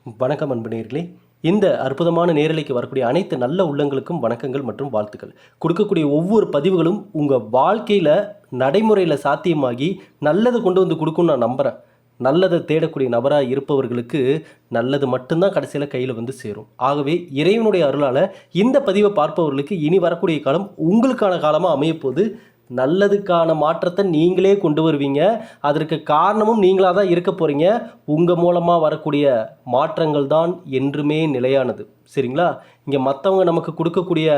வணக்கம் அன்பு நேயர்களே. இந்த அற்புதமான நேரலைக்கு வரக்கூடிய அனைத்து நல்ல உள்ளங்களுக்கும் வணக்கங்கள் மற்றும் வாழ்த்துக்கள். கொடுக்கக்கூடிய ஒவ்வொரு பதிவுகளும் உங்கள் வாழ்க்கையில் நடைமுறையில் சாத்தியமாகி நல்லதை கொண்டு வந்து கொடுக்கும்னு நான் நம்புகிறேன். நல்லதை தேடக்கூடிய நபராக இருப்பவர்களுக்கு நல்லது மட்டும்தான் கடைசியில் கையில் வந்து சேரும். ஆகவே இறைவனுடைய அருளால் இந்த பதிவை பார்ப்பவர்களுக்கு இனி வரக்கூடிய காலம் உங்களுக்கான காலமாக அமையப்போது. நல்லதுக்கான மாற்றத்தை நீங்களே கொண்டு வருவீங்க. அதற்கு காரணமும் நீங்களாக தான் இருக்க போகிறீங்க. உங்கள் மூலமாக வரக்கூடிய மாற்றங்கள் தான் என்றுமே நிலையானது. சரிங்களா? இங்கே மற்றவங்க நமக்கு கொடுக்கக்கூடிய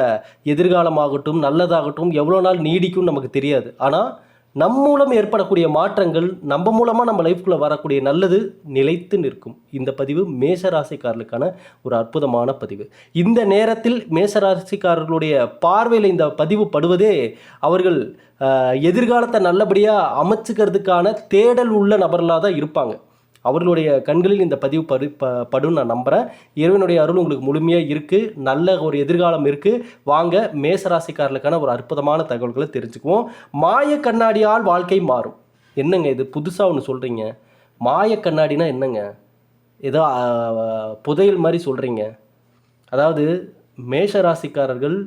எதிர்காலமாகட்டும் நல்லதாகட்டும் எவ்வளோ நாள் நீடிக்கும்னு நமக்கு தெரியாது. ஆனால் நம் மூலம் ஏற்படக்கூடிய மாற்றங்கள் நம்ம மூலமாக நம்ம லைஃப்குள்ளே வரக்கூடிய நல்லது நிலைத்து நிற்கும். இந்த பதிவு மேஷராசிக்காரர்களுக்கான ஒரு அற்புதமான பதிவு. இந்த நேரத்தில் மேஷராசிக்காரர்களுடைய பார்வையில் இந்த பதிவு படுவதே அவர்கள் எதிர்காலத்தை நல்லபடியாக அமைச்சுக்கிறதுக்கான தேடல் உள்ள நபர்களாக தான் இருப்பாங்க. அவர்களுடைய கண்களில் இந்த பதிவு படும் நான் நம்புகிறேன். இறைவனுடைய அருள் உங்களுக்கு முழுமையாக இருக்குது. நல்ல ஒரு எதிர்காலம் இருக்குது. வாங்க மேசராசிக்காரர்களுக்கான ஒரு அற்புதமான தகவல்களை தெரிஞ்சுக்குவோம். மாய கண்ணாடியால் வாழ்க்கை மாறும். என்னங்க இது புதுசாக ஒன்று சொல்கிறீங்க? மாய கண்ணாடினா என்னங்க? ஏதோ புதையல் மாதிரி சொல்கிறீங்க. அதாவது மேஷராசிக்காரர்கள்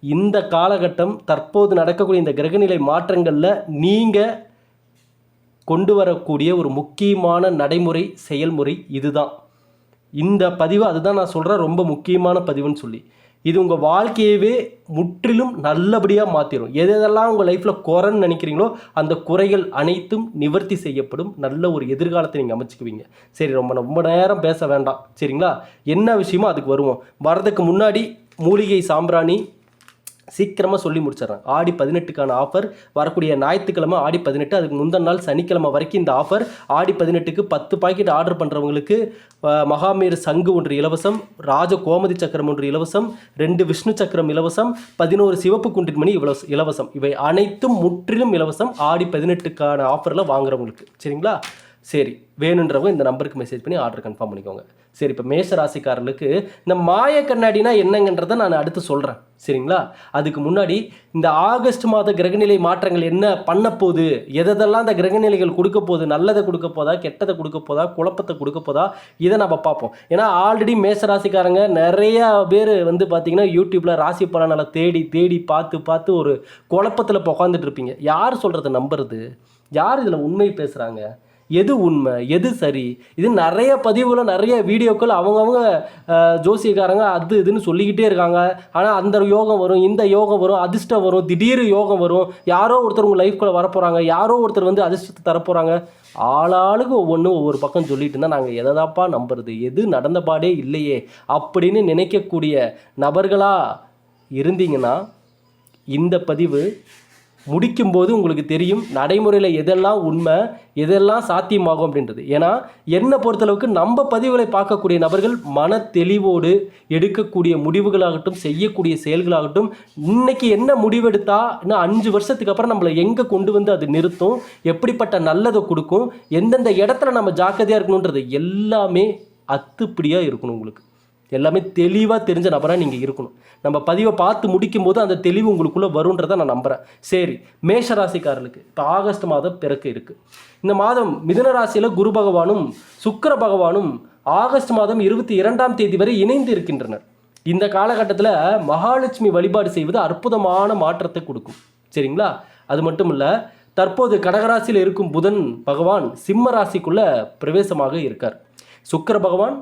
இந்த காலகட்டம் தற்போது நடக்கக்கூடிய இந்த கிரகநிலை மாற்றங்களில் நீங்கள் கொண்டு வரக்கூடிய ஒரு முக்கியமான நடைமுறை செயல்முறை இதுதான். இந்த பதிவு அதுதான் நான் சொல்கிறேன், ரொம்ப முக்கியமான பதிவுன்னு சொல்லி. இது உங்கள் வாழ்க்கையவே முற்றிலும் நல்லபடியாக மாற்றிடும். எதெல்லாம் உங்கள் லைஃப்பில் குறைன்னு நினைக்கிறீங்களோ அந்த குறைகள் அனைத்தும் நிவர்த்தி செய்யப்படும். நல்ல ஒரு எதிர்காலத்தை நீங்கள் அமைச்சுக்குவீங்க. சரி, ரொம்ப நேரம் பேச வேண்டாம். சரிங்களா? என்ன விஷயமோ அதுக்கு வருவோம். வரதுக்கு முன்னாடி மூலிகை சாம்பிராணி சீக்கிரமாக சொல்லி முடிச்சிடறேன். ஆடி 18க்கான ஆஃபர் வரக்கூடிய ஞாயிற்றுக்கிழமை ஆடி 18, அதுக்கு முந்தின நாள் சனிக்கிழமை வரைக்கும் இந்த ஆஃபர். ஆடி 18க்கு 10 பாக்கெட் ஆர்டர் பண்ணுறவங்களுக்கு மகாமேரு சங்கு ஒன்று இலவசம், ராஜ கோமதி சக்கரம் ஒன்று இலவசம், 2 விஷ்ணு சக்கரம் இலவசம், 11 சிவப்பு குண்டின் மணி இலவசம். இவை அனைத்தும் முற்றிலும் இலவசம் ஆடி 18க்கான ஆஃபரில் வாங்குறவங்களுக்கு. சரிங்களா? சரி, வேணுன்றவங்க இந்த நம்பருக்கு மெசேஜ் பண்ணி ஆர்டர் கன்ஃபார்ம் பண்ணிக்கோங்க. சரி, இப்போ மேஷ ராசிக்காரர்களுக்கு இந்த மாய கண்ணாடினா என்னங்கன்றதை நான் அடுத்து சொல்கிறேன். சரிங்களா? அதுக்கு முன்னாடி இந்த ஆகஸ்ட் மாத கிரகநிலை மாற்றங்கள் என்ன பண்ண போகுது, எதெல்லாம் இந்த கிரகநிலைகள் கொடுக்க போகுது, நல்லதை கொடுக்க போதா, கெட்டதை கொடுக்க போதா, குழப்பத்தை கொடுக்க போதா, இதை நம்ம பார்ப்போம். ஏன்னா ஆல்ரெடி மேஷ ராசிக்காரங்க நிறையா பேர் வந்து பார்த்திங்கன்னா யூடியூப்பில் ராசி பலனை தேடி பார்த்து ஒரு குழப்பத்தில் உட்காந்துட்டு இருப்பீங்க. யார் சொல்கிறத நம்புறது? யார் இதில் உண்மை பேசுகிறாங்க? எது உண்மை, எது சரி? இது நிறைய பதிவுகளும் நிறைய வீடியோக்கள் அவங்கவுங்க ஜோசியக்காரங்க அது இதுன்னு சொல்லிக்கிட்டே இருக்காங்க. ஆனால் அந்த யோகம் வரும், இந்த யோகம் வரும், அதிர்ஷ்டம் வரும், திடீர் யோகம் வரும், யாரோ ஒருத்தர் உங்கள் லைஃப்குள்ளே வரப்போகிறாங்க, யாரோ ஒருத்தர் வந்து அதிர்ஷ்டத்தை தரப்போகிறாங்க. ஆளாளுக்கு ஒவ்வொரு பக்கம் சொல்லிட்டு இருந்தால் நாங்கள் எதைதாப்பா நம்புறது? எது நடந்த பாடே இல்லையே அப்படின்னு நினைக்கக்கூடிய நபர்களாக இருந்தீங்கன்னா இந்த பதிவு முடிக்கும்போது உங்களுக்கு தெரியும் நடைமுறையில் எதெல்லாம் உண்மை, எதெல்லாம் சாத்தியமாகும் அப்படின்றது. ஏன்னா என்னை பொறுத்தளவுக்கு நம்ம பதிவுகளை பார்க்கக்கூடிய நபர்கள் மன தெளிவோடு எடுக்கக்கூடிய முடிவுகளாகட்டும், செய்யக்கூடிய செயல்களாகட்டும், இன்னைக்கு என்ன முடிவெடுத்தா இன்னும் 5 வருஷத்துக்கு அப்புறம் நம்மளை எங்கே கொண்டு வந்து அது நிறுத்தும், எப்படிப்பட்ட நல்லதை கொடுக்கும், எந்தெந்த இடத்துல நம்ம ஜாக்கிரதையாக இருக்கணுன்றது எல்லாமே அத்துப்படியாக இருக்கணும். உங்களுக்கு எல்லாமே தெளிவாக தெரிஞ்ச நபராக நீங்கள் இருக்கணும். நம்ம பதிவை பார்த்து முடிக்கும் போது அந்த தெளிவு உங்களுக்குள்ளே வருன்றதை நான் நம்புகிறேன். சரி, மேஷராசிக்காரர்களுக்கு இப்போ ஆகஸ்ட் மாதம் பிறக்க இருக்குது. இந்த மாதம் மிதுன ராசியில் குரு பகவானும் சுக்கிர பகவானும் ஆகஸ்ட் மாதம் 22ஆம் தேதி வரை இணைந்து இருக்கின்றனர். இந்த காலகட்டத்தில் மகாலட்சுமி வழிபாடு செய்வது அற்புதமான மாற்றத்தை கொடுக்கும். சரிங்களா? அது மட்டும் இல்லை, தற்போது கடகராசியில் இருக்கும் புதன் பகவான் சிம்ம ராசிக்குள்ளே பிரவேசமாக இருக்கார். சுக்கிர பகவான்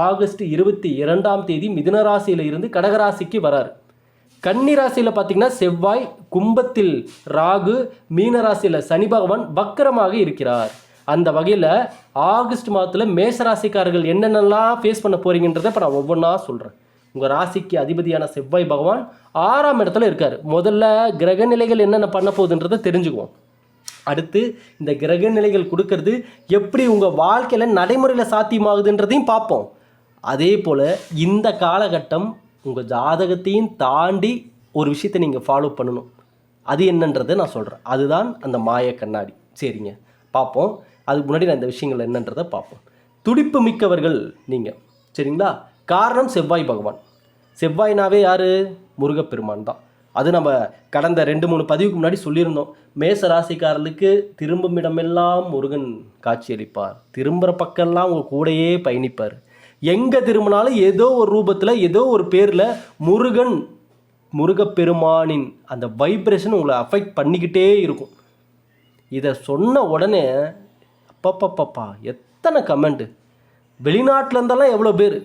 ஆகஸ்ட் 22ஆம் தேதி மிதுன ராசியில் இருந்து கடகராசிக்கு வரார். கன்னி ராசியில் பார்த்தீங்கன்னா செவ்வாய், கும்பத்தில் ராகு, மீன ராசியில் சனி பகவான் வக்கரமாக இருக்கிறார். அந்த வகையில் ஆகஸ்ட் மாதத்தில் மேஷராசிக்காரர்கள் என்னென்னலாம் ஃபேஸ் பண்ண போகிறீங்கன்றதை இப்போ நான் ஒவ்வொன்றா சொல்கிறேன். உங்கள் ராசிக்கு அதிபதியான செவ்வாய் பகவான் 6ஆம் இடத்துல இருக்கார். முதல்ல கிரகநிலைகள் என்னென்ன பண்ண போகுதுன்றதை தெரிஞ்சுக்குவோம். அடுத்து இந்த கிரக நிலைகள் கொடுக்கறது எப்படி உங்கள் வாழ்க்கையில் நடைமுறையில் சாத்தியமாகுதுன்றதையும் பார்ப்போம். அதே போல் இந்த காலகட்டம் உங்கள் ஜாதகத்தையும் தாண்டி ஒரு விஷயத்தை நீங்கள் ஃபாலோ பண்ணணும். அது என்னன்றதை நான் சொல்கிறேன். அதுதான் அந்த மாய கண்ணாடி. சரிங்க, பார்ப்போம். அதுக்கு முன்னாடி நான் இந்த விஷயங்கள் என்னன்றதை பார்ப்போம். துடிப்பு மிக்கவர்கள் நீங்கள். சரிங்களா? காரணம் செவ்வாய் பகவான். செவ்வாய்னாவே யார்? முருகப்பெருமான் தான். அது நம்ம கடந்த 2-3 பதிவுக்கு முன்னாடி சொல்லியிருந்தோம். மேச ராசிக்காரர்களுக்கு திரும்பும் இடமெல்லாம் முருகன் காட்சியளிப்பார், திரும்புகிற பக்கம்லாம் உங்கள் கூடையே பயணிப்பார். எங்கே திரும்பினாலும் ஏதோ ஒரு ரூபத்தில் ஏதோ ஒரு பேரில் முருகப்பெருமானின் அந்த வைப்ரேஷன் உங்களை அஃபெக்ட் பண்ணிக்கிட்டே இருக்கும். இதை சொன்ன உடனே அப்பப்பப்பா எத்தனை கமெண்ட்டு, வெளிநாட்டில் இருந்தாலும் எவ்வளோ பேர்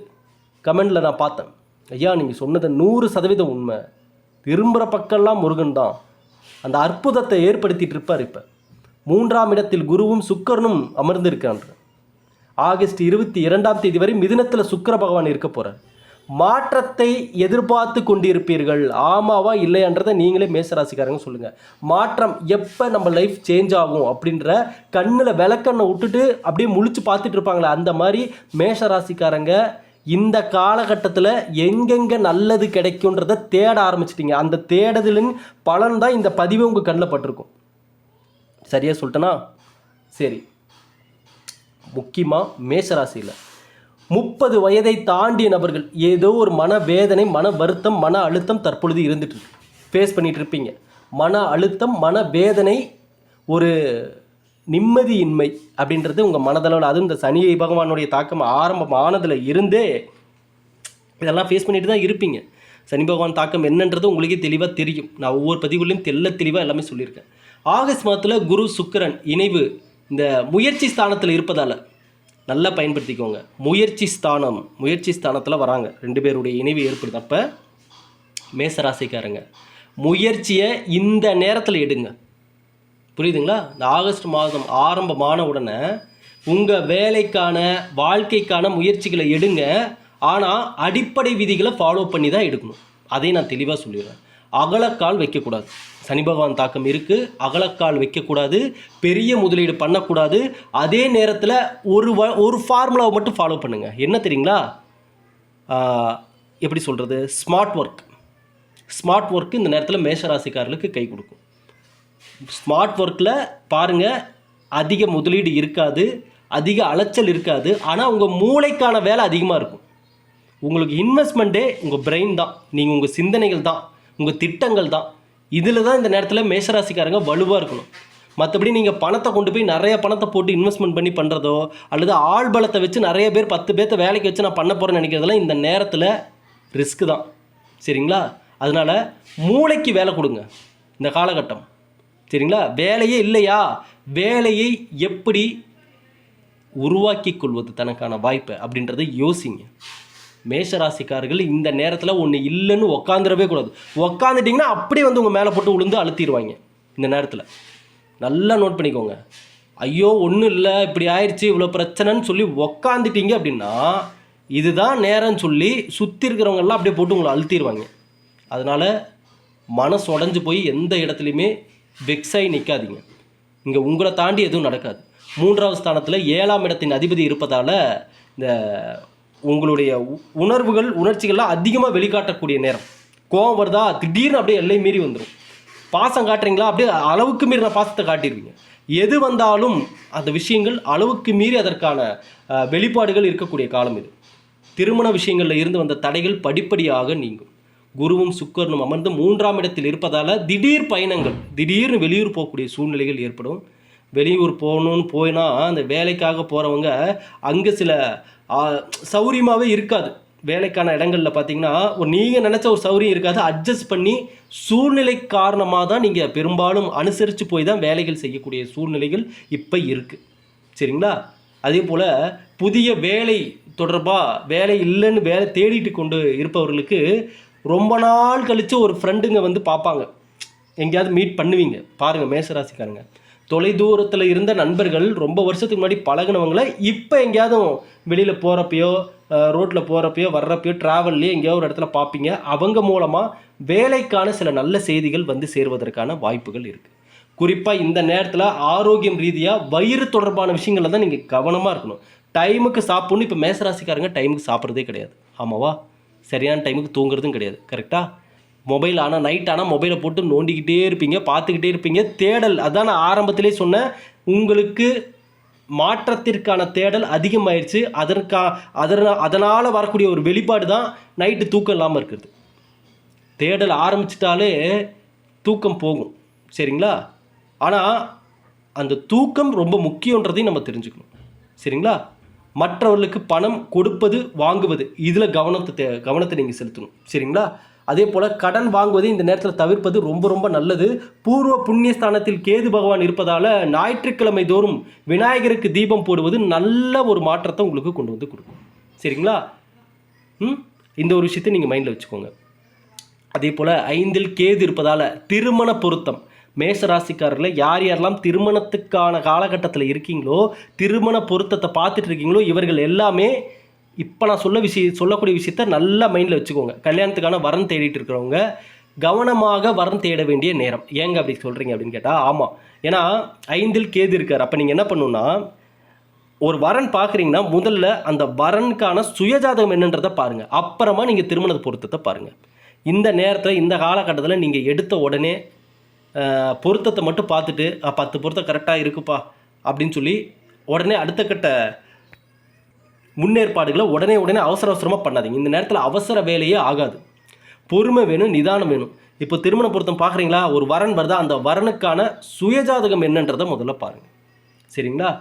கமெண்டில் நான் பார்த்தேன். ஐயா நீங்கள் சொன்னது 100% உண்மை, திரும்புகிற பக்கம்லாம் முருகன் தான் அந்த அற்புதத்தை ஏற்படுத்திகிட்டு இருப்பார். இப்போ 3ஆம் இடத்தில் குருவும் சுக்கிரனும் அமர்ந்திருக்கான்ற. ஆகஸ்ட் 22 வரை மிதுனத்தில் சுக்கிர பகவான் இருக்க போகிறார். மாற்றத்தை எதிர்பார்த்து கொண்டிருப்பீர்கள். ஆமாவா இல்லையன்றதை நீங்களே மேசராசிக்காரங்க சொல்லுங்கள். மாற்றம் எப்போ நம்ம லைஃப் சேஞ்ச் ஆகும் அப்படின்ற கண்ணில் விளக்கண்ணை விட்டுட்டு அப்படியே முழிச்சு பார்த்துட்டு இருப்பாங்களே, அந்த மாதிரி மேஷராசிக்காரங்க இந்த காலகட்டத்தில் எங்கெங்கே நல்லது கிடைக்குன்றதை தேட ஆரம்பிச்சிட்டிங்க. அந்த தேடுதலின் பலன் தான் இந்த பதிவு உங்கள் கண்ணில் பட்டிருக்கும். சரியாக சொல்லிட்டேனா? சரி, முக்கியமாக மேஷராசியில் 30 வயதை தாண்டிய நபர்கள் ஏதோ ஒரு மனவேதனை, மன வருத்தம், மன அழுத்தம் தற்பொழுது இருந்துட்டு ஃபேஸ் பண்ணிகிட்டு இருப்பீங்க. மன அழுத்தம், மனவேதனை, ஒரு நிம்மதியின்மை அப்படின்றது உங்கள் மனதளவில், அதுவும் இந்த சனி பகவானுடைய தாக்கம் ஆரம்பமானதில் இருந்தே இதெல்லாம் ஃபேஸ் பண்ணிட்டு தான் இருப்பீங்க. சனி பகவான் தாக்கம் என்னன்றது உங்களுக்கே தெளிவாக தெரியும். நான் ஒவ்வொரு பதிவுலையும் தெளிவாக எல்லாமே சொல்லியிருக்கேன். ஆகஸ்ட் மாதத்தில் குரு சுக்கிரன் இணைவு இந்த முயற்சி ஸ்தானத்தில் இருப்பதால் நல்லா பயன்படுத்திக்கோங்க. முயற்சி ஸ்தானத்தில் வராங்க, 2 பேருடைய இணைவு ஏற்படுது. அப்போ மேசராசிக்காரங்க முயற்சியை இந்த நேரத்தில் எடுங்க. புரியுதுங்களா? இந்த ஆகஸ்ட் மாதம் ஆரம்பமான உடனே உங்கள் வேலைக்கான வாழ்க்கைக்கான முயற்சிகளை எடுங்க. ஆனால் அடிப்படை விதிகளை ஃபாலோ பண்ணி தான் எடுக்கணும். அதை நான் தெளிவாக சொல்லிடுறேன். அகலக்கால் வைக்கக்கூடாது. சனி பகவான் தாக்கம் இருக்குது, அகலக்கால் வைக்கக்கூடாது, பெரிய முதலீடு பண்ணக்கூடாது. அதே நேரத்தில் ஒரு ஃபார்முலாவை மட்டும் ஃபாலோ பண்ணுங்கள். என்ன தெரியுங்களா? எப்படி சொல்கிறது, ஸ்மார்ட் ஒர்க்கு இந்த நேரத்தில் மேஷராசிக்காரர்களுக்கு கை கொடுக்கும். ஸ்மார்ட் ஒர்க்கில் பாருங்கள், அதிக முதலீடு இருக்காது, அதிக அலைச்சல் இருக்காது. ஆனால் உங்கள் மூளைக்கான வேலை அதிகமாக இருக்கும். உங்களுக்கு இன்வெஸ்ட்மெண்ட்டே உங்கள் பிரெயின் தான், நீங்கள் உங்கள் சிந்தனைகள் தான், உங்கள் திட்டங்கள் தான். இதில் தான் இந்த நேரத்தில் மேஷராசிக்காரங்க வலுவாக இருக்கணும். மற்றபடி நீங்கள் பணத்தை கொண்டு போய் நிறைய பணத்தை போட்டு இன்வெஸ்ட்மெண்ட் பண்ணி பண்ணுறதோ, அல்லது ஆள் பலத்தை வச்சு நிறைய பேர் 10 பேர்த்த வேலைக்கு வச்சு நான் பண்ண போகிறேன்னு நினைக்கிறதெல்லாம் இந்த நேரத்தில் ரிஸ்க்கு தான். சரிங்களா? அதனால் மூளைக்கு வேலை கொடுங்க இந்த காலகட்டம். சரிங்களா? வேலையே இல்லையா, வேலையை எப்படி உருவாக்கி கொள்வது தனக்கான வாய்ப்பை அப்படின்றத யோசிங்க. மேஷராசிக்காரர்கள் இந்த நேரத்தில் ஒன்று இல்லைன்னு உக்காந்துடவே கூடாது. உக்காந்துட்டிங்கன்னா அப்படியே வந்து உங்கள் மேலே போட்டு விழுந்து அழுத்திடுவாங்க. இந்த நேரத்தில் நல்லா நோட் பண்ணிக்கோங்க. ஐயோ ஒன்றும் இல்லை, இப்படி ஆயிடுச்சு, இவ்வளோ பிரச்சனைன்னு சொல்லி உக்காந்துட்டீங்க அப்படின்னா இதுதான் நேரம்னு சொல்லி சுற்றி இருக்கிறவங்கெல்லாம் அப்படியே போட்டு உங்களை அழுத்திடுவாங்க. அதனால் மனசு உடஞ்சி போய் எந்த இடத்துலையுமே வெக்ஸாகி நிற்காதீங்க. இங்கே உங்களை தாண்டி எதுவும் நடக்காது. 3ஆவது ஸ்தானத்தில் 7ஆம் இடத்தின் அதிபதி இருப்பதால் இந்த உங்களுடைய உணர்ச்சிகள்லாம் அதிகமாக வெளிக்காட்டக்கூடிய நேரம். கோபம் வருதா, திடீர்னு அப்படியே எல்லை மீறி வந்துடும். பாசம் காட்டுறீங்களா, அப்படியே அளவுக்கு மீறின பாசத்தை காட்டிடுவீங்க. எது வந்தாலும் அந்த விஷயங்கள் அளவுக்கு மீறி அதற்கான வெளிப்பாடுகள் இருக்கக்கூடிய காலம் இது. திருமண விஷயங்களில் இருந்து வந்த தடைகள் படிப்படியாக நீங்கும். குருவும் சுக்கிரனும் அமர்ந்து 3ஆம் இடத்தில் இருப்பதால் திடீர் பயணங்கள், திடீர்னு வெளியூர் போகக்கூடிய சூழ்நிலைகள் ஏற்படும். வெளியூர் போகணுன்னு போயினா அந்த வேலைக்காக போகிறவங்க அங்கே சில சௌரியமாகவே இருக்காது. வேலைக்கான இடங்களில் பார்த்தீங்கன்னா நீங்கள் நினச்ச ஒரு சௌரியம் இருக்காது. அட்ஜஸ்ட் பண்ணி சூழ்நிலை காரணமாக தான் நீங்கள் பெரும்பாலும் அனுசரித்து போய் தான் வேலைகள் செய்யக்கூடிய சூழ்நிலைகள் இப்போ இருக்குது. சரிங்களா? அதே போல் புதிய வேலை தொடர்பாக வேலை இல்லைன்னு வேலை தேடிட்டு கொண்டு இருப்பவர்களுக்கு ரொம்ப நாள் கழித்து ஒரு ஃப்ரெண்டுங்க வந்து பார்ப்பாங்க, எங்கேயாவது மீட் பண்ணுவீங்க. பாருங்கள் மேஷராசிக்காரங்க, தொலைதூரத்தில் இருந்த நண்பர்கள் ரொம்ப வருஷத்துக்கு முன்னாடி பழகினவங்கள இப்போ எங்கேயாவது வெளியில் போகிறப்பையோ, ரோட்டில் போகிறப்பையோ, வர்றப்பையோ, ட்ராவல்லையோ எங்கேயோ ஒரு இடத்துல பார்ப்பீங்க. அவங்க மூலமாக வேலைக்கான சில நல்ல செய்திகள் வந்து சேருவதற்கான வாய்ப்புகள் இருக்குது. குறிப்பாக இந்த நேரத்தில் ஆரோக்கியம் ரீதியாக வயிறு தொடர்பான விஷயங்களில் தான் நீங்கள் கவனமாக இருக்கணும். டைமுக்கு சாப்பிட்ணும். இப்போ மேஷராசிக்காரங்க டைமுக்கு சாப்பிட்றதே கிடையாது. ஆமாவா? சரியான டைமுக்கு தூங்குறதும் கிடையாது. கரெக்டாக மொபைல் ஆனால் நைட் ஆனால் மொபைலை போட்டு நோண்டிக்கிட்டே இருப்பீங்க, பார்த்துக்கிட்டே இருப்பீங்க. தேடல், அதான் நான் ஆரம்பத்திலே சொன்னேன், உங்களுக்கு மாற்றத்திற்கான தேடல் அதிகமாயிடுச்சு. அதனால் வரக்கூடிய ஒரு வெளிப்பாடு தான் நைட்டு தூக்கம் இல்லாமல் இருக்கிறது. தேடல் ஆரம்பிச்சிட்டாலே தூக்கம் போகும். சரிங்களா? ஆனால் அந்த தூக்கம் ரொம்ப முக்கியன்றதையும் நம்ம தெரிஞ்சுக்கணும். சரிங்களா? மற்றவர்களுக்கு பணம் கொடுப்பது வாங்குவது இதில் கவனத்தை நீங்கள் செலுத்தணும். சரிங்களா? அதே போல் கடன் வாங்குவதை இந்த நேரத்தில் தவிர்ப்பது ரொம்ப ரொம்ப நல்லது. பூர்வ புண்ணியஸ்தானத்தில் கேது பகவான் இருப்பதால் ஞாயிற்றுக்கிழமை தோறும் விநாயகருக்கு தீபம் போடுவது நல்ல ஒரு மாற்றத்தை உங்களுக்கு கொண்டு வந்து கொடுக்கும். சரிங்களா? இந்த ஒரு விஷயத்தை நீங்கள் மைண்டில் வச்சுக்கோங்க. அதே போல் 5ல் கேது இருப்பதால் திருமண பொருத்தம் மேஷராசிக்காரர்களை யாரெல்லாம் திருமணத்துக்கான காலகட்டத்தில் இருக்கீங்களோ, திருமண பொருத்தத்தை பார்த்துட்டு இருக்கீங்களோ, இவர்கள் எல்லாமே இப்போ நான் சொல்லக்கூடிய விஷயத்த நல்லா மைண்டில் வச்சுக்கோங்க. கல்யாணத்துக்கான வரன் தேடிட்டு இருக்கிறவங்க கவனமாக வரன் தேட வேண்டிய நேரம். ஏங்க அப்படி சொல்கிறீங்க அப்படின்னு கேட்டால், ஆமாம், ஏன்னா 5ல் கேது இருக்கார். அப்போ நீங்கள் என்ன பண்ணணுன்னா, ஒரு வரன் பார்க்குறீங்கன்னா முதல்ல அந்த வரனுக்கான சுயஜாதகம் என்னன்றதை பாருங்கள். அப்புறமா நீங்கள் திருமண பொருத்தத்தை பாருங்கள். இந்த நேரத்தில் இந்த காலகட்டத்தில் நீங்கள் எடுத்த உடனே பொருத்தத்தை மட்டும் பார்த்துட்டு 10 பொருத்தம் கரெக்டாக இருக்குப்பா அப்படின்னு சொல்லி உடனே அடுத்த கட்ட முன்னேற்பாடுகளை உடனே அவசரமாக பண்ணாதீங்க. இந்த நேரத்தில் அவசர வேலையே ஆகாது. பொறுமை வேணும், நிதானம் வேணும். இப்போ திருமண பொருத்தம் பார்க்குறீங்களா, ஒரு வரன் வருதா, அந்த வரனுக்கான சுயஜாதகம் என்னன்றதை முதல்ல பாருங்கள். சரிங்களா?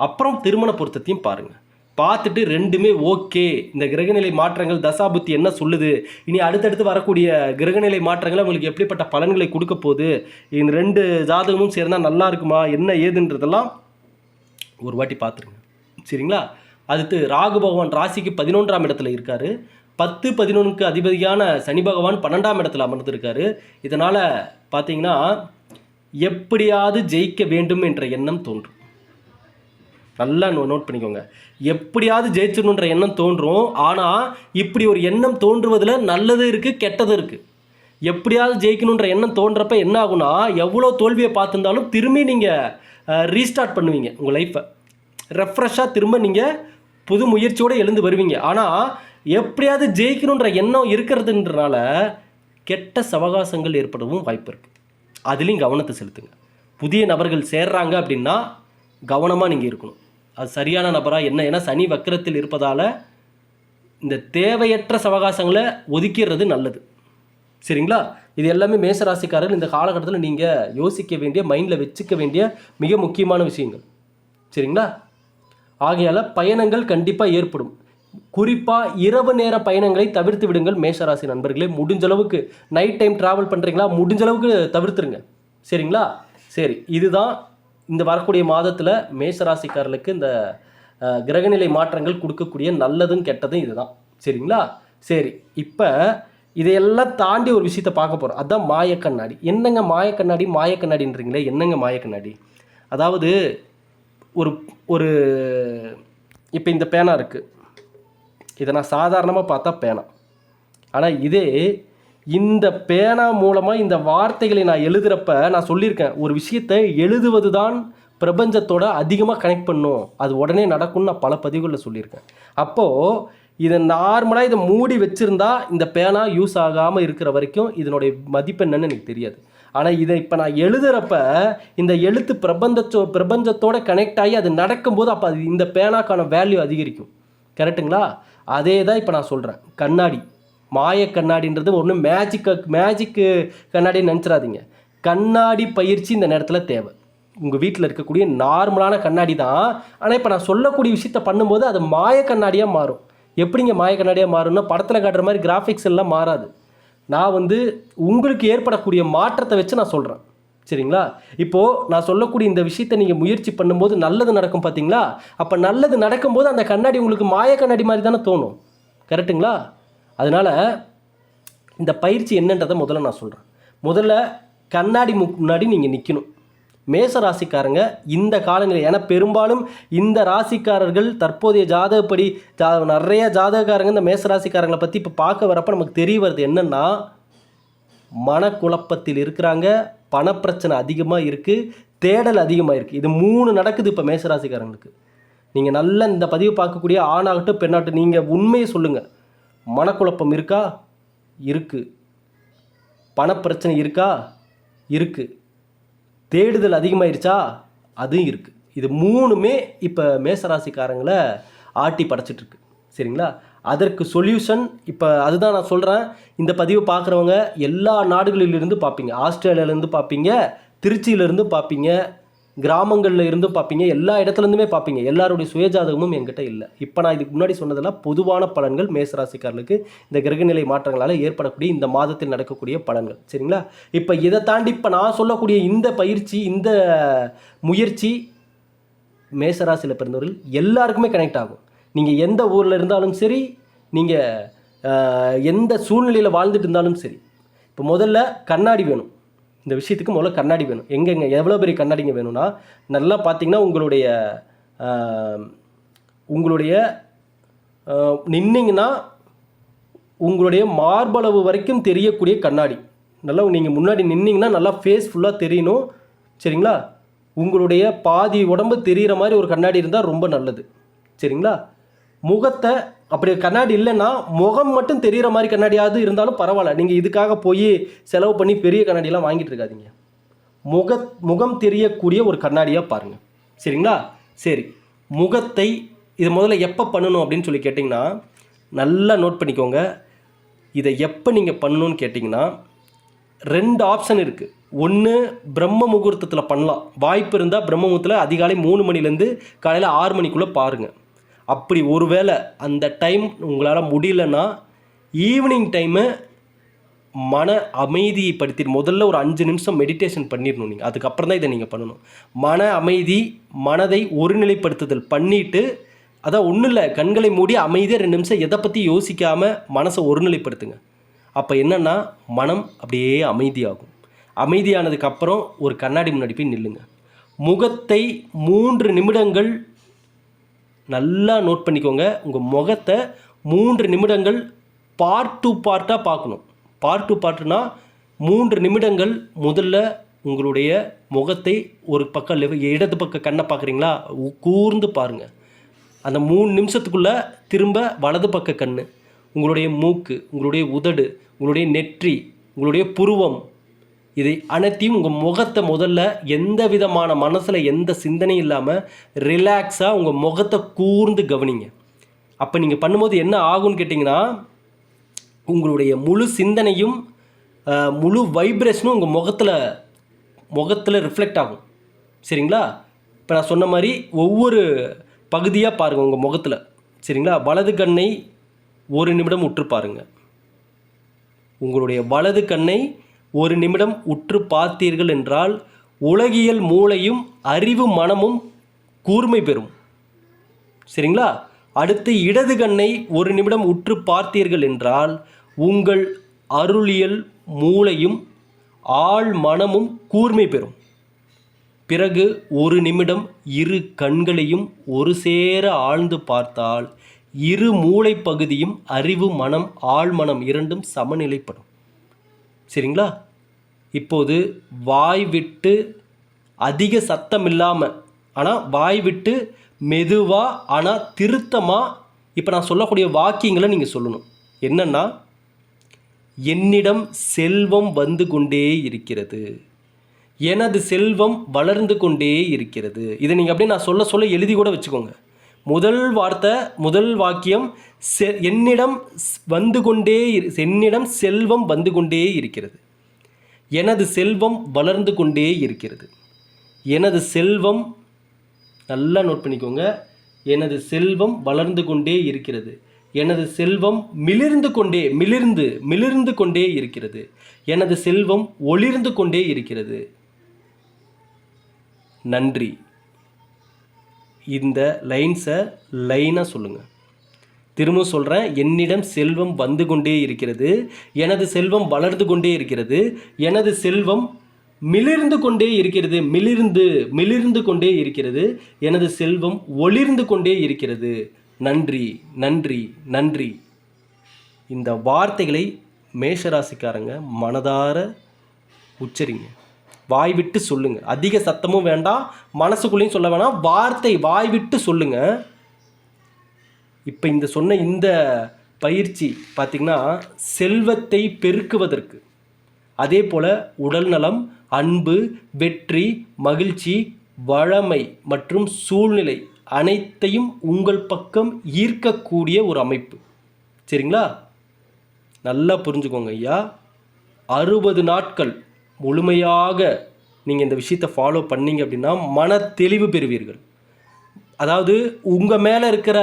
அப்புறம் திருமண பொருத்தத்தையும் பாருங்கள். பார்த்துட்டு ரெண்டுமே ஓகே, இந்த கிரகநிலை மாற்றங்கள் தசாபுத்தி என்ன சொல்லுது, இனி அடுத்தடுத்து வரக்கூடிய கிரகநிலை மாற்றங்களை உங்களுக்கு எப்படிப்பட்ட பலன்களை கொடுக்க போகுது, இந்த 2 ஜாதகமும் சேர்ந்தால் நல்லா இருக்குமா, என்ன ஏதுன்றதெல்லாம் ஒரு வாட்டி பார்த்துருங்க. சரிங்களா? அடுத்து ராகு பகவான் ராசிக்கு 11ஆம் இடத்துல இருக்கார். 10-11க்கு அதிபதியான சனி பகவான் 12ஆம் இடத்துல அமர்ந்திருக்காரு. இதனால் பார்த்தீங்கன்னா எப்படியாவது ஜெயிக்க வேண்டும் என்ற எண்ணம் தோன்றும். நல்லா நோட் பண்ணிக்கோங்க. எப்படியாவது ஜெயிச்சிடணுன்ற எண்ணம் தோன்றும். ஆனால் இப்படி ஒரு எண்ணம் தோன்றுவதில் நல்லது இருக்குது, கெட்டது இருக்குது. எப்படியாவது ஜெயிக்கணுன்ற எண்ணம் தோன்றப்ப என்ன ஆகுனா, எவ்வளோ தோல்வியை பார்த்துருந்தாலும் திரும்பி நீங்கள் ரீஸ்டார்ட் பண்ணுவீங்க. உங்கள் லைஃப்பை ரெஃப்ரெஷ்ஷாக திரும்ப நீங்கள் புது முயற்சியோடு எழுந்து வருவீங்க. ஆனால் எப்படியாவது ஜெயிக்கணுன்ற எண்ணம் இருக்கிறதுன்றனால கெட்ட சவகாசங்கள் ஏற்படவும் வாய்ப்பு இருக்குது. அதுலேயும் கவனத்தை செலுத்துங்க. புதிய நபர்கள் சேர்றாங்க அப்படின்னா கவனமாக நீங்கள் இருக்கணும். அது சரியான நபராக என்ன, ஏன்னா சனி வக்கிரத்தில் இருப்பதால் இந்த தேவையற்ற சவகாசங்களை ஒதுக்கிறது நல்லது. சரிங்களா? இது எல்லாமே மேஷராசிக்காரர்கள் இந்த காலகட்டத்தில் நீங்கள் யோசிக்க வேண்டிய, மைண்டில் வச்சுக்க வேண்டிய மிக முக்கியமான விஷயங்கள். சரிங்களா? ஆகையால் பயணங்கள் கண்டிப்பாக ஏற்படும். குறிப்பாக இரவு நேர பயணங்களை தவிர்த்து விடுங்கள் மேஷராசி நண்பர்களே. முடிஞ்சளவுக்கு நைட் டைம் ட்ராவல் பண்ணுறீங்களா, முடிஞ்சளவுக்கு தவிர்த்துருங்க. சரிங்களா? சரி, இதுதான் இந்த வரக்கூடிய மாதத்தில் மேஷராசிக்காரர்களுக்கு இந்த கிரகநிலை மாற்றங்கள் கொடுக்கக்கூடிய நல்லதும் கெட்டதும் இதுதான். சரிங்களா? சரி, இப்போ இதையெல்லாம் தாண்டி ஒரு விஷயத்தை பார்க்க போகிறோம். அதுதான் மாயக்கண்ணாடி. என்னங்க மாயக்கண்ணாடின்றீங்களே, என்னங்க மாயக்கண்ணாடி? அதாவது ஒரு இப்போ இந்த பேனா இருக்குது, இதை நான் சாதாரணமாக பார்த்தா பேனா. ஆனால் இதே இந்த பேனா மூலமாக இந்த வார்த்தைகளை நான் எழுதுகிறப்ப நான் சொல்லியிருக்கேன், ஒரு விஷயத்தை எழுதுவது தான் பிரபஞ்சத்தோட அதிகமாக கனெக்ட் பண்ணும், அது உடனே நடக்கும்னு நான் பல பதிவுகளில் சொல்லியிருக்கேன். அப்போது இதை நார்மலாக இதை மூடி வச்சுருந்தா இந்த பேனா யூஸ் ஆகாமல் இருக்கிற வரைக்கும் இதனுடைய மதிப்பு என்னன்னு எனக்கு தெரியாது. ஆனால் இதை இப்போ நான் எழுதுகிறப்ப இந்த எழுத்து பிரபஞ்சத்தோட கனெக்ட் ஆகி அது நடக்கும்போது அப்போ அது இந்த பேனாக்கான வேல்யூ அதிகரிக்கும். கரெக்டுங்களா? அதே தான் இப்போ நான் சொல்கிறேன். கண்ணாடி, மாய கண்ணாடின்றது ஒன்று மேஜிக்கு கண்ணாடின்னு நினச்சிடாதீங்க. கண்ணாடி பயிற்சி இந்த நேரத்தில் தேவை. உங்கள் வீட்டில் இருக்கக்கூடிய நார்மலான கண்ணாடி தான், ஆனால் இப்போ நான் சொல்லக்கூடிய விஷயத்த பண்ணும்போது அது மாய கண்ணாடியாக மாறும். எப்படிங்க மாய கண்ணாடியாக மாறும்னா, படத்தில் காட்டுற மாதிரி கிராஃபிக்ஸ் எல்லாம் மாறாது. நான் உங்களுக்கு ஏற்படக்கூடிய மாற்றத்தை வச்சு நான் சொல்கிறேன். சரிங்களா? இப்போது நான் சொல்லக்கூடிய இந்த விஷயத்தை நீங்கள் முயற்சி பண்ணும்போது நல்லது நடக்கும் பார்த்தீங்களா? அப்போ நல்லது நடக்கும்போது அந்த கண்ணாடி உங்களுக்கு மாய கண்ணாடி மாதிரி தானே தோணும். கரெக்டுங்களா? அதனால் இந்த பயிற்சி என்னன்றதை முதல்ல நான் சொல்கிறேன். முதல்ல கண்ணாடி முன்னாடி நீங்கள் நிற்கணும். மேச ராசிக்காரங்க இந்த காலநிலை, ஏன்னா பெரும்பாலும் இந்த ராசிக்காரர்கள் தற்போதைய ஜாதகப்படி நிறைய ஜாதகக்காரங்க இந்த மேச ராசிக்காரங்களை பற்றி இப்போ பார்க்க வரப்போ நமக்கு தெரிய வருது என்னென்னா, மனக்குழப்பத்தில் இருக்கிறாங்க, பணப்பிரச்சனை அதிகமாக இருக்குது, தேடல் அதிகமாக இருக்குது. இது 3 நடக்குது இப்போ மேசராசிக்காரங்களுக்கு. நீங்கள் நல்ல இந்த பதிவு பார்க்கக்கூடிய ஆணாகட்டும் பெண்ணாகட்டும், நீங்கள் உண்மையை சொல்லுங்கள். மனக்குழப்பம் இருக்கா? இருக்குது. பணப்பிரச்சனை இருக்கா? இருக்குது. தேடுதல் அதிகமாகிருச்சா? அதுவும் இருக்குது. இது 3மே இப்போ மேசராசிக்காரங்களை ஆட்டி படைச்சிட்ருக்கு. சரிங்களா? அதற்கு சொல்யூஷன் இப்போ அதுதான் நான் சொல்கிறேன். இந்த பதிவை பார்க்குறவங்க எல்லா நாடுகளிலிருந்து பார்ப்பீங்க. ஆஸ்திரேலியாவிலேருந்து பார்ப்பீங்க, திருச்சியிலேருந்து பார்ப்பீங்க, கிராமங்களில் இருந்தும் பார்ப்பீங்க, எல்லா இடத்துலேருந்துமே பார்ப்பீங்க. எல்லாருடைய சுயஜாதகமும் என்கிட்ட இல்லை. இப்போ நான் இதுக்கு முன்னாடி சொன்னதெல்லாம் பொதுவான பலன்கள் மேசராசிக்காரர்களுக்கு இந்த கிரகநிலை மாற்றங்களால் ஏற்படக்கூடிய இந்த மாதத்தில் நடக்கக்கூடிய பலன்கள். சரிங்களா? இப்போ இதை தாண்டி இப்போ நான் சொல்லக்கூடிய இந்த பயிற்சி, இந்த முயற்சி மேசராசியில் பிறந்தவர்கள் எல்லாருக்குமே கனெக்ட் ஆகும். நீங்கள் எந்த ஊரில் இருந்தாலும் சரி, நீங்கள் எந்த சூழ்நிலையில் வாழ்ந்துட்டு இருந்தாலும் சரி. இப்போ முதல்ல கண்ணாடி வேணும். இந்த விஷயத்துக்கு முதல்ல கண்ணாடி வேணும். எங்கெங்க எவ்வளோ பெரிய கண்ணாடிங்க வேணும்னா, நல்லா பார்த்தீங்கன்னா உங்களுடைய நின்னீங்கன்னா உங்களுடைய மார்பளவு வரைக்கும் தெரியக்கூடிய கண்ணாடி. நல்லா நீங்கள் முன்னாடி நின்னீங்கன்னா நல்லா ஃபேஸ் ஃபுல்லாக தெரியணும். சரிங்களா? உங்களுடைய பாதி உடம்பு தெரிகிற மாதிரி ஒரு கண்ணாடி இருந்தால் ரொம்ப நல்லது. சரிங்களா? முகத்தை அப்படி கண்ணாடி இல்லைன்னா முகம் மட்டும் தெரிகிற மாதிரி கண்ணாடியாவது இருந்தாலும் பரவாயில்ல. நீங்கள் இதுக்காக போய் செலவு பண்ணி பெரிய கண்ணாடியெல்லாம் வாங்கிட்டு இருக்காதீங்க. முகம் தெரியக்கூடிய ஒரு கண்ணாடியாக பாருங்கள். சரிங்களா? சரி, முகத்தை இதை முதல்ல எப்போ பண்ணணும் அப்படின்னு சொல்லி கேட்டிங்கன்னா, நல்லா நோட் பண்ணிக்கோங்க. இதை எப்போ நீங்கள் பண்ணணும்னு கேட்டிங்கன்னா, 2 ஆப்ஷன் இருக்குது. ஒன்று, பிரம்ம முகூர்த்தத்தில் பண்ணலாம். வாய்ப்பு இருந்தால் பிரம்ம முகூர்த்தத்தில் அதிகாலை 3 மணிலேருந்து காலையில் 6 மணிக்குள்ளே பாருங்கள். அப்படி ஒருவேளை அந்த டைம் உங்களால் முடியலன்னா, ஈவினிங் டைமு மன அமைதிப்படுத்தி முதல்ல ஒரு 5 நிமிஷம் மெடிடேஷன் பண்ணிடணும் நீங்கள். அதுக்கப்புறம் தான் இதை நீங்கள் பண்ணணும். மன அமைதி, மனதை ஒருநிலைப்படுத்துதல் பண்ணிவிட்டு, அதான் ஒன்றும் இல்லை, கண்களை மூடி அமைதியாக 2 நிமிஷம் எதை பற்றி யோசிக்காமல் மனசை ஒருநிலைப்படுத்துங்க. அப்போ என்னென்னா மனம் அப்படியே அமைதியாகும். அமைதியானதுக்கப்புறம் ஒரு கண்ணாடி முன்னாடி போய் நில்லுங்க. முகத்தை 3 நிமிடங்கள் நல்லா நோட் பண்ணிக்கோங்க. உங்கள் முகத்தை 3 நிமிடங்கள் பார்ட் டு பார்ட்டாக பார்க்கணும். பார்ட் டு பார்ட்னா 3 நிமிடங்கள் முதல்ல உங்களுடைய முகத்தை ஒரு பக்கம் இடது பக்கம் கண்ணை பார்க்குறீங்களா, கூர்ந்து பாருங்கள். அந்த 3 நிமிஷத்துக்குள்ளே திரும்ப வலது பக்க கண், உங்களுடைய மூக்கு, உங்களுடைய உதடு, உங்களுடைய நெற்றி, உங்களுடைய புருவம், இதை அனைத்தையும் உங்கள் முகத்தை முதல்ல எந்த விதமான மனசில் எந்த சிந்தனையும் இல்லாமல் ரிலாக்ஸாக உங்கள் முகத்தை கூர்ந்து கவனிங்க. அப்போ நீங்கள் பண்ணும்போது என்ன ஆகும்னு கேட்டிங்கன்னா, உங்களுடைய முழு சிந்தனையும் முழு வைப்ரேஷனும் உங்கள் முகத்தில் ரிஃப்ளெக்ட் ஆகும். சரிங்களா? இப்போ நான் சொன்ன மாதிரி ஒவ்வொரு பகுதியாக பாருங்கள் உங்கள் முகத்தில். சரிங்களா? வலது கண்ணை 1 நிமிடம் உற்று பாருங்கள். உங்களுடைய வலது கண்ணை 1 நிமிடம் உற்று பார்த்தீர்கள் என்றால் உலகியல் மூளையும் அறிவு மனமும் கூர்மை பெறும். சரிங்களா? அடுத்து இடது கண்ணை 1 நிமிடம் உற்று பார்த்தீர்கள் என்றால் உங்கள் அருளியல் மூளையும் ஆழ் மனமும் கூர்மை பெறும். பிறகு 1 நிமிடம் இரு கண்களையும் ஒரு சேர ஆழ்ந்து பார்த்தால் இரு மூளை பகுதியும் அறிவு மனம் ஆழ்மனம் இரண்டும் சமநிலைப்படும். சரிங்களா? இப்போது வாய் விட்டு அதிக சத்தம் இல்லாமல், ஆனால் வாய் விட்டு மெதுவாக ஆனால் திருத்தமாக இப்போ நான் சொல்லக்கூடிய வாக்கியங்களை நீங்கள் சொல்லணும். என்னென்னா, என்னிடம் செல்வம் வந்து கொண்டே இருக்கிறது, எனது செல்வம் வளர்ந்து கொண்டே இருக்கிறது. இதை நீங்கள் அப்படியே நான் சொல்ல எழுதி கூட வச்சுக்கோங்க. முதல் வார்த்தை, முதல் வாக்கியம், என்னிடம் செல்வம் வந்து கொண்டே இருக்கிறது, எனது செல்வம் வளர்ந்து கொண்டே இருக்கிறது. எனது செல்வம், நல்லா நோட் பண்ணிக்கோங்க, எனது செல்வம் வளர்ந்து கொண்டே இருக்கிறது, எனது செல்வம் மிளிர்ந்து கொண்டே இருக்கிறது, எனது செல்வம் ஒளிர்ந்து கொண்டே இருக்கிறது. நன்றி. இந்த லைன்ஸை லைனாக சொல்லுங்கள். திரும்ப சொல்கிறேன், என்னிடம் செல்வம் வந்து கொண்டே இருக்கிறது, எனது செல்வம் வளர்ந்து கொண்டே இருக்கிறது, எனது செல்வம் மிளிர்ந்து கொண்டே இருக்கிறது, மிளிர்ந்து கொண்டே இருக்கிறது, எனது செல்வம் ஒளிர்ந்து கொண்டே இருக்கிறது. நன்றி, நன்றி, நன்றி. இந்த வார்த்தைகளை மேஷராசிக்காரங்க மனதார உச்சரிங்க. வாய் விட்டு சொல்லுங்கள். அதிக சத்தமும் வேண்டாம், மனசுக்குள்ளேயும் சொல்ல வேணாம், வார்த்தை வாய் விட்டு சொல்லுங்கள். இப்போ இந்த பயிற்சி பார்த்திங்கன்னா செல்வத்தை பெருக்குவதற்கு, அதே போல் உடல் நலம், அன்பு, வெற்றி, மகிழ்ச்சி, வளமை மற்றும் சூழ்நிலை அனைத்தையும் உங்கள் பக்கம் ஈர்க்கக்கூடிய ஒரு அமைப்பு. சரிங்களா? நல்லா புரிஞ்சுக்கோங்க ஐயா. 60 நாட்கள் முழுமையாக நீங்கள் இந்த விஷயத்தை ஃபாலோ பண்ணீங்க அப்படின்னா மன தெளிவு பெறுவீர்கள். அதாவது உங்கள் மேலே இருக்கிற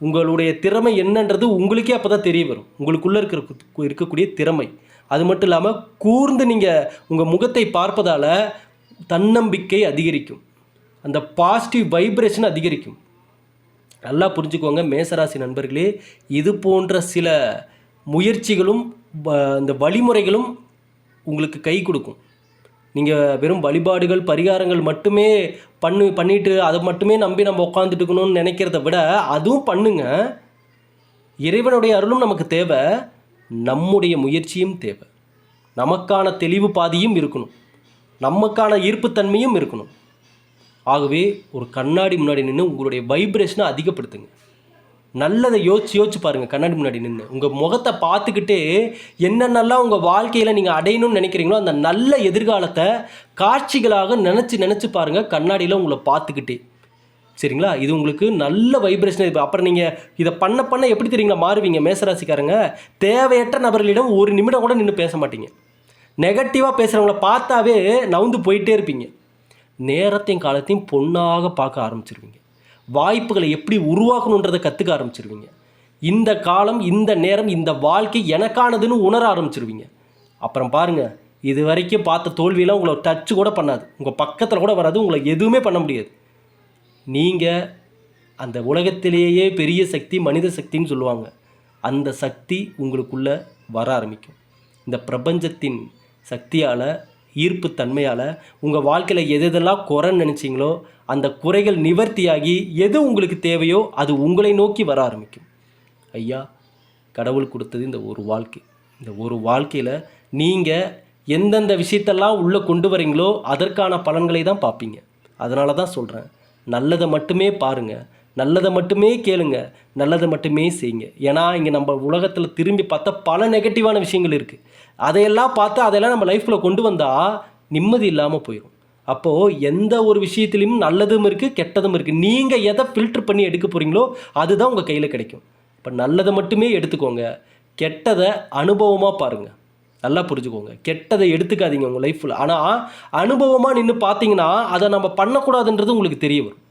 உங்களுடைய திறமை என்னன்றது உங்களுக்கே அப்போ தான் தெரிய வரும். உங்களுக்குள்ளே இருக்கக்கூடிய திறமை. அது மட்டும் இல்லாமல் கூர்ந்து நீங்கள் உங்கள் முகத்தை பார்ப்பதால் தன்னம்பிக்கை அதிகரிக்கும். அந்த பாசிட்டிவ் வைப்ரேஷன் அதிகரிக்கும். நல்லா புரிஞ்சுக்கோங்க மேசராசி நண்பர்களே, இது போன்ற சில முயற்சிகளும் இந்த வழிமுறைகளும் உங்களுக்கு கை கொடுக்கும். நீங்கள் வெறும் வழிபாடுகள் பரிகாரங்கள் மட்டுமே பண்ணிட்டு அதை மட்டுமே நம்பி நம்ம உட்காந்துட்டு இருக்கணும்னு நினைக்கிறத விட அதுவும் பண்ணுங்க. இறைவனுடைய அருளும் நமக்கு தேவை, நம்முடைய முயற்சியும் தேவை. நமக்கான தெளிவு பாதியும் இருக்கணும், நமக்கான ஈர்ப்புத்தன்மையும் இருக்கணும். ஆகவே ஒரு கண்ணாடி முன்னாடி நின்று உங்களுடைய வைப்ரேஷனை அதிகப்படுத்துங்க. நல்லதை யோசிச்சு பாருங்கள். கண்ணாடி முன்னாடி நின்று உங்கள் முகத்தை பார்த்துக்கிட்டே என்னென்னலாம் உங்கள் வாழ்க்கையில் நீங்கள் அடையணும்னு நினைக்கிறீங்களோ அந்த நல்ல எதிர்காலத்தை காட்சிகளாக நினச்சி பாருங்கள் கண்ணாடியில் உங்களை பார்த்துக்கிட்டே. சரிங்களா? இது உங்களுக்கு நல்ல வைப்ரேஷன். அப்புறம் நீங்கள் இதை பண்ண எப்படி தெரியுங்களா மாறுவீங்க மேசராசிக்காரங்க? தேவையற்ற நபர்களிடம் ஒரு நிமிடம் கூட நின்று பேச மாட்டீங்க. நெகட்டிவாக பேசுகிறவங்கள பார்த்தாவே நவுந்து போயிட்டே இருப்பீங்க. நேரத்தையும் காலத்தையும் பொண்ணாக பார்க்க ஆரம்பிச்சிருவீங்க. வாய்ப்புகளை எப்படி உருவாக்கணுன்றதை கற்றுக்க ஆரம்பிச்சிருவீங்க. இந்த காலம், இந்த நேரம், இந்த வாழ்க்கை எனக்கானதுன்னு உணர ஆரம்பிச்சிருவீங்க. அப்புறம் பாருங்கள், இது வரைக்கும் பார்த்த தோல்வியெல்லாம் உங்களை டச்சு கூட பண்ணாது, உங்கள் பக்கத்தில் கூட வராது, உங்களை எதுவுமே பண்ண முடியாது. நீங்கள் அந்த உலகத்திலேயே பெரிய சக்தி மனித சக்தின்னு சொல்லுவாங்க. அந்த சக்தி உங்களுக்குள்ளே வர ஆரம்பிக்கும். இந்த பிரபஞ்சத்தின் சக்தியால், ஈர்ப்பு தன்மையால் உங்கள் வாழ்க்கையில் எதெல்லாம் குறைன்னு நினச்சிங்களோ அந்த குறைகள் நிவர்த்தியாகி எது உங்களுக்கு தேவையோ அது உங்களை நோக்கி வர ஆரம்பிக்கும். ஐயா, கடவுள் கொடுத்தது இந்த ஒரு வாழ்க்கை. இந்த ஒரு வாழ்க்கையில் நீங்கள் எந்தெந்த விஷயத்தெல்லாம் உள்ளே கொண்டு வரீங்களோ அதற்கான பலன்களை தான் பார்ப்பீங்க. அதனால தான் சொல்கிறேன், நல்லதை மட்டுமே பாருங்கள், நல்லதை மட்டுமே கேளுங்க, நல்லதை மட்டுமே செய்யுங்க. ஏன்னா இங்கே நம்ம உலகத்தில் திரும்பி பார்த்தா பல நெகட்டிவான விஷயங்கள் இருக்குது. அதையெல்லாம் பார்த்து அதெல்லாம் நம்ம லைஃப்பில் கொண்டு வந்தால் நிம்மதி இல்லாமல் போயிடும். அப்போது எந்த ஒரு விஷயத்துலையும் நல்லதும் இருக்குது கெட்டதும் இருக்குது. நீங்கள் எதை ஃபில்ட்ரு பண்ணி எடுக்க போகிறீங்களோ அதுதான் உங்கள் கையில் கிடைக்கும். இப்போ நல்லதை மட்டுமே எடுத்துக்கோங்க, கெட்டதை அனுபவமாக பாருங்கள். நல்லா புரிஞ்சுக்கோங்க, கெட்டதை எடுத்துக்காதீங்க உங்கள் லைஃப்பில். ஆனால் அனுபவமாக நின்று பார்த்தீங்கன்னா அதை நம்ம பண்ணக்கூடாதுன்றது உங்களுக்கு தெரிய வரும்.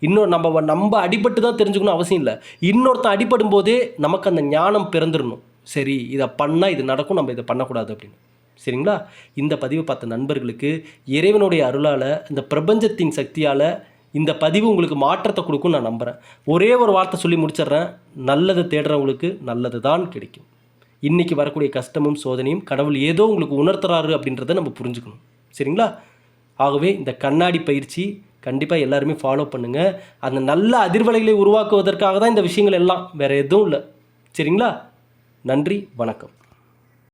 இன்னொரு நம்ம அடிபட்டு தான் தெரிஞ்சுக்கணும் அவசியம் இல்லை. இன்னொருத்தன் அடிபடும் போதே நமக்கு அந்த ஞானம் பிறந்துடணும். சரி, இதை பண்ணால் இது நடக்கும், நம்ம இதை பண்ணக்கூடாது அப்படின்னு. சரிங்களா? இந்த பதிவை பார்த்த நண்பர்களுக்கு இறைவனுடைய அருளால், இந்த பிரபஞ்சத்தின் சக்தியால் இந்த பதிவு உங்களுக்கு மாற்றத்தை கொடுக்கும் நான் நம்புகிறேன். ஒரே ஒரு வார்த்தை சொல்லி முடிச்சிடுறேன், நல்லதை தேடுறவங்களுக்கு நல்லது தான் கிடைக்கும். இன்றைக்கி வரக்கூடிய கஷ்டமும் சோதனையும் கடவுள் ஏதோ உங்களுக்கு உணர்த்துறாரு அப்படின்றத நம்ம புரிஞ்சுக்கணும். சரிங்களா? ஆகவே இந்த கண்ணாடி பயிற்சி கண்டிப்பாக எல்லாருமே ஃபாலோ பண்ணுங்கள். அந்த நல்ல அதிர்வலைகளை உருவாக்குவதற்காக தான் இந்த விஷயங்கள் எல்லாம், வேறு எதுவும் இல்லை. சரிங்களா? நன்றி, வணக்கம்.